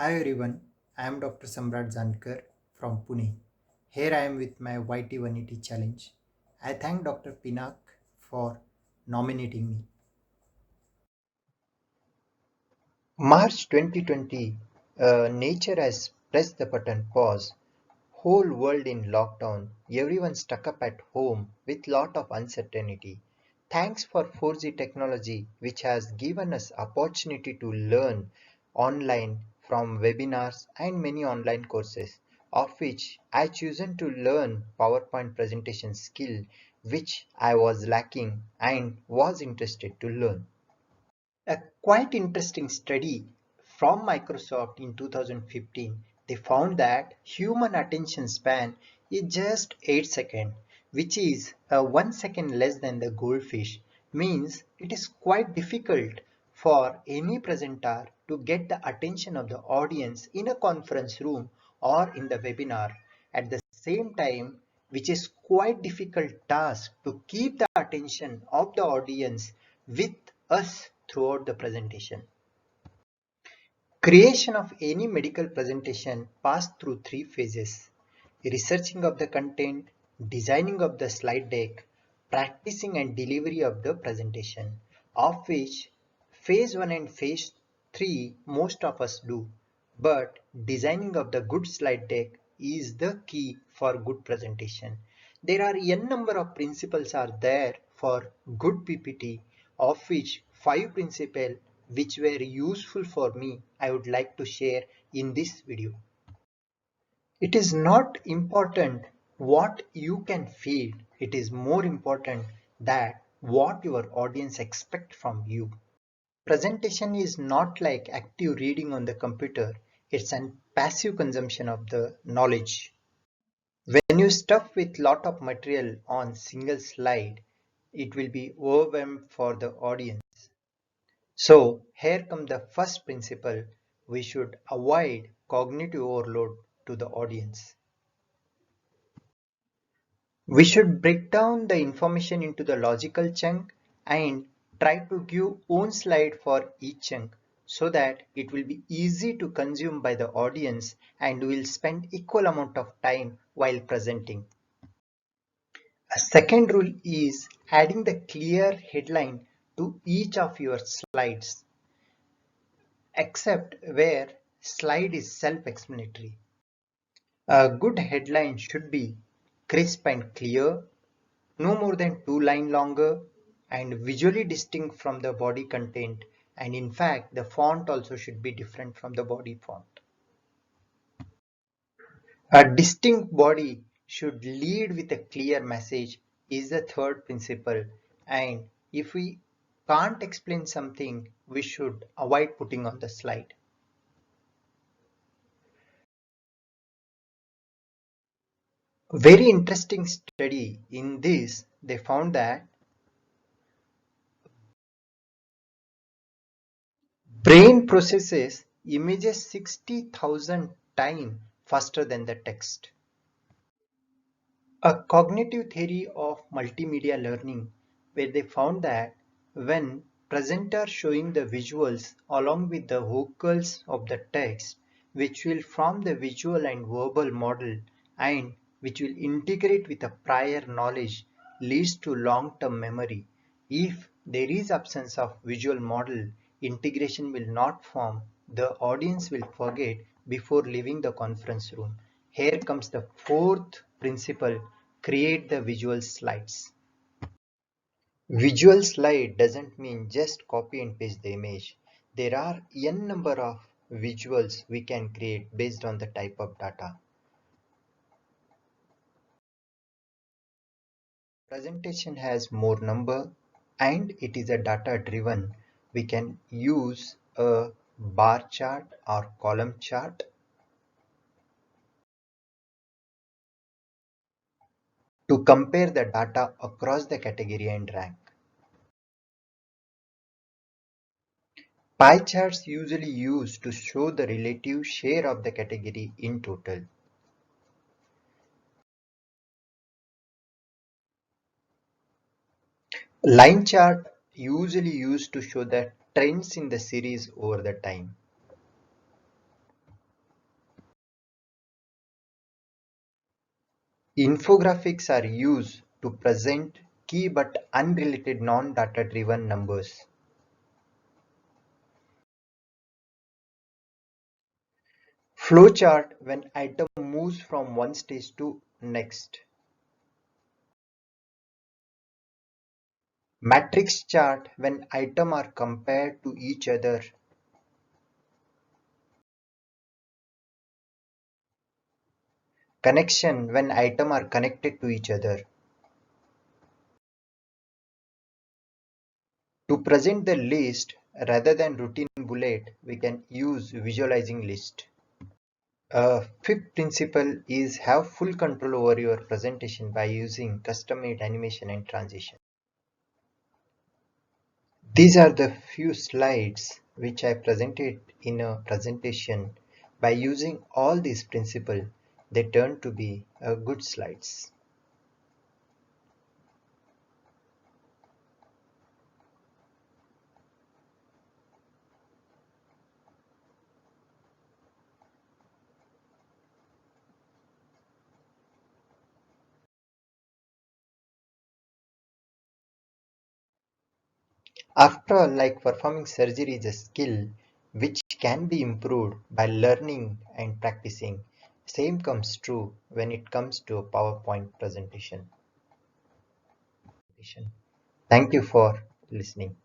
Hi everyone, I am Dr. Samrat Zankar from Pune. Here I am with my YT180 challenge. I thank Dr. Pinak for nominating me. March 2020, nature has pressed the button pause. Whole world in lockdown, everyone stuck up at home with lot of uncertainty. Thanks for 4G technology which has given us opportunity to learn online from webinars and many online courses, of which I chosen to learn PowerPoint presentation skill which I was lacking and was interested to learn. A quite interesting study from Microsoft in 2015, they found that human attention span is just 8 seconds, which is 1 second less than the goldfish. Means it is quite difficult for any presenter to get the attention of the audience in a conference room or in the webinar. At the same time, which is quite difficult task to keep the attention of the audience with us throughout the presentation. Creation of any medical presentation passed through three phases: researching of the content, designing of the slide deck, practicing and delivery of the presentation, of which phase 1 and phase 3 most of us do, but designing of the good slide deck is the key for good presentation. There are n number of principles are there for good PPT, of which 5 principles which were useful for me I would like to share in this video. It is not important what you can feel, it is more important that what your audience expect from you. Presentation is not like active reading on the computer, it's an passive consumption of the knowledge. When you stuff with lot of material on single slide, it will be overwhelmed for the audience. So here comes the first principle: we should avoid cognitive overload to the audience. We should break down the information into the logical chunk and try to give own slide for each chunk so that it will be easy to consume by the audience and will spend equal amount of time while presenting. A second rule is adding the clear headline to each of your slides, except where slide is self-explanatory. A good headline should be crisp and clear, no more than 2 lines longer, and visually distinct from the body content, and in fact the font also should be different from the body font. A distinct body should lead with a clear message is the third principle, and if we can't explain something, we should avoid putting on the slide. Very interesting study in this, they found that brain processes images 60,000 times faster than the text. A cognitive theory of multimedia learning, where they found that when presenter showing the visuals along with the vocals of the text, which will form the visual and verbal model and which will integrate with a prior knowledge, leads to long-term memory. If there is absence of visual model, integration will not form, the audience will forget before leaving the conference room. Here comes the fourth principle: create the visual slides. Visual slide doesn't mean just copy and paste the image. There are n number of visuals we can create based on the type of data. Presentation has more number and it is a data driven. We can use a bar chart or column chart to compare the data across the category and rank. Pie charts usually used to show the relative share of the category in total. Line chart usually used to show the trends in the series over the time. Infographics are used to present key but unrelated non-data driven numbers. Flowchart when item moves from one stage to next. Matrix chart when item are compared to each other. Connection when item are connected to each other. To present the list rather than routine bullet, we can use visualizing list. Fifth principle is have full control over your presentation by using custom-made animation and transition. These are the few slides which I presented in a presentation. By using all these principles, they turn to be good slides. After all, like performing surgery is a skill which can be improved by learning and practicing. Same comes true when it comes to a PowerPoint presentation. Thank you for listening.